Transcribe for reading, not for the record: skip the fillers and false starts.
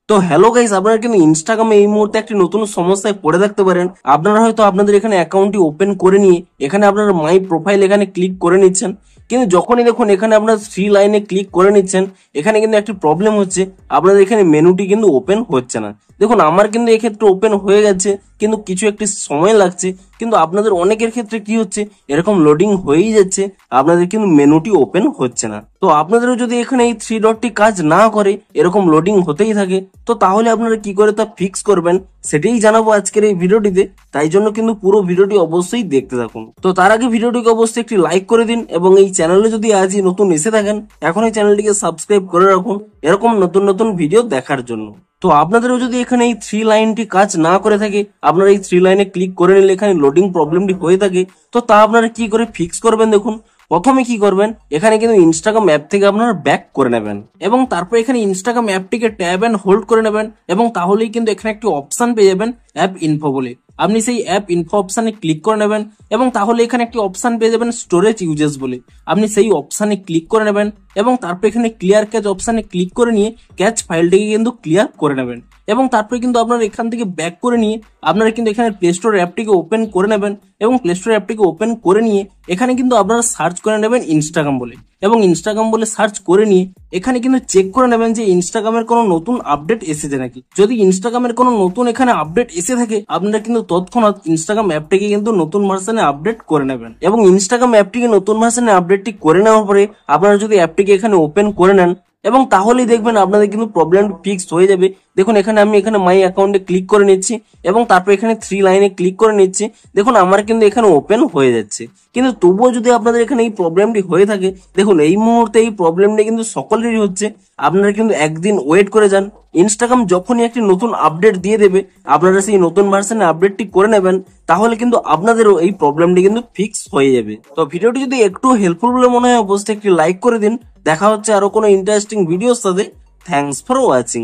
তো hello guys, আপনারা কিন্তু ইনস্টাগ্রামে এই মুহূর্তে একটি নতুন সমস্যায় পড়ে থাকতে পারেন। আপনারা হয়তো আপনাদের এখানে অ্যাকাউন্টটি ওপেন করে নিয়ে এখানে আপনারা মাই প্রোফাইল এখানে ক্লিক করে নিচ্ছেন, কিন্তু যখনই দেখুন এখানে আপনার থ্রি লাইনে ক্লিক করে নিচ্ছেন, এখানে কিন্তু একটি প্রবলেম হচ্ছে, আপনাদের এখানে মেনুটি কিন্তু ওপেন হচ্ছে না। দেখুন আমার কিন্তু এক্ষেত্রে ওপেন হয়ে গেছে, কিন্তু কিছু একটি সময় লাগছে, কিন্তু আপনাদের অনেকের ক্ষেত্রে কি হচ্ছে, এরকম লোডিং হয়েই যাচ্ছে, আপনাদের কিন্তু মেনুটি ওপেন হচ্ছে না। তো আপনাদেরও যদি এখানে এই থ্রি ডটটি কাজ না করে, এরকম লোডিং হতেই থাকে, তো তাহলে আপনারা কি করে তা ফিক্স করবেন সেটাই জানাবো আজকের এই ভিডিওটিতে। তাই জন্য কিন্তু পুরো ভিডিওটি অবশ্যই দেখতে থাকুন। তো তার আগে ভিডিওটিকে অবশ্যই একটি লাইক করে দিন, এবং এই চ্যানেলে যদি আজই নতুন এসে থাকেন, এখন এই চ্যানেলটিকে সাবস্ক্রাইব করে রাখুন এরকম নতুন নতুন ভিডিও দেখার জন্য। তো আপনাদেরও যদি এখানে এই থ্রি লাইনটি কাজ না করে থাকে, আপনারা এই থ্রি লাইনে ক্লিক করে নিলে এখানে লোডিং প্রবলেমটি হয়ে থাকে, তো তা আপনারা কি করে ফিক্স করবেন দেখুন। প্রথমে কি করবেন, এখানে কিন্তু ইনস্টাগ্রাম অ্যাপ থেকে আপনারা ব্যাক করে নেবেন, এবং তারপর এখানে ইনস্টাগ্রাম অ্যাপটিকে ট্যাব এন্ড হোল্ড করে নেবেন, এবং তাহলেই কিন্তু এখানে একটি অপশন পেয়ে যাবেন অ্যাপ ইনফো বলে। আপনি সেই অ্যাপ ইনফো অপশানে ক্লিক করে নেবেন, এবং তাহলে এখানে একটি অপশন পেয়ে যাবেন স্টোরেজ ইউজেস বলে। আপনি সেই অপশানে ক্লিক করে নেবেন, এবং তারপর এখানে ক্লিয়ার ক্যাচ অপশানে ক্লিক করে নিয়ে ক্যাচ ফাইলটিকে কিন্তু ক্লিয়ার করে নেবেন, এবং তারপরে কিন্তু আপনারা এখান থেকে ব্যাক করে নিয়ে আপনারা কিন্তু এখানে প্লে স্টোর অ্যাপটিকে ওপেন করে নেবেন, এবং প্লে স্টোর অ্যাপটিকে ওপেন করে নিয়ে এখানে কিন্তু আপনারা সার্চ করে নেবেন ইনস্টাগ্রাম বলে, এবং ইনস্টাগ্রাম বলে সার্চ করে নিয়ে এখানে কিন্তু চেক করে নেবেন যে ইনস্টাগ্রামের কোনো নতুন আপডেট এসেছে নাকি। যদি ইনস্টাগ্রামের কোনো নতুন এখানে আপডেট এসে থাকে, আপনারা কিন্তু তৎক্ষণাৎ ইনস্টাগ্রাম অ্যাপটিকে কিন্তু নতুন ভার্সনে আপডেট করে নেবেন, এবং ইনস্টাগ্রাম অ্যাপটিকে নতুন ভার্সনে আপডেটটি করে নেওয়ার পরে আপনারা যদি অ্যাপটিকে এখানে ওপেন করে নেন, এবং তাহলেই দেখবেন আপনাদের কিন্তু প্রবলেম ফিক্স হয়ে যাবে। দেখুন এখানে আমি এখানে মাই অ্যাকাউন্টে ক্লিক করে নিচ্ছি, এবং তারপর এখানে থ্রি লাইনে ক্লিক করে নিচ্ছি। দেখুন আমার কিন্তু এখানে ওপেন হয়ে যাচ্ছে, কিন্তু তবুও যদি আপনাদের এখানে এই প্রবলেমটি হয়ে থাকে, দেখুন এই মুহূর্তে এই প্রবলেমটি কিন্তু সকলেরই হচ্ছে। আপনারা কিন্তু একদিন ওয়েট করে যান, ইনস্টাগ্রাম যখনই একটি নতুন আপডেট দিয়ে দেবে, আপনারা সেই নতুন ভার্সনে আপডেটটি করে নেবেন, তাহলে কিন্তু আপনাদেরও এই প্রবলেমটি কিন্তু ফিক্স হয়ে যাবে। তো ভিডিওটি যদি একটু হেল্পফুল বলে মনে হয়, অবশ্যই একটি লাইক করে দিন। দেখা হচ্ছে আরো কোনো ইন্টারেস্টিং ভিডিওর সাথে। Thanks for watching.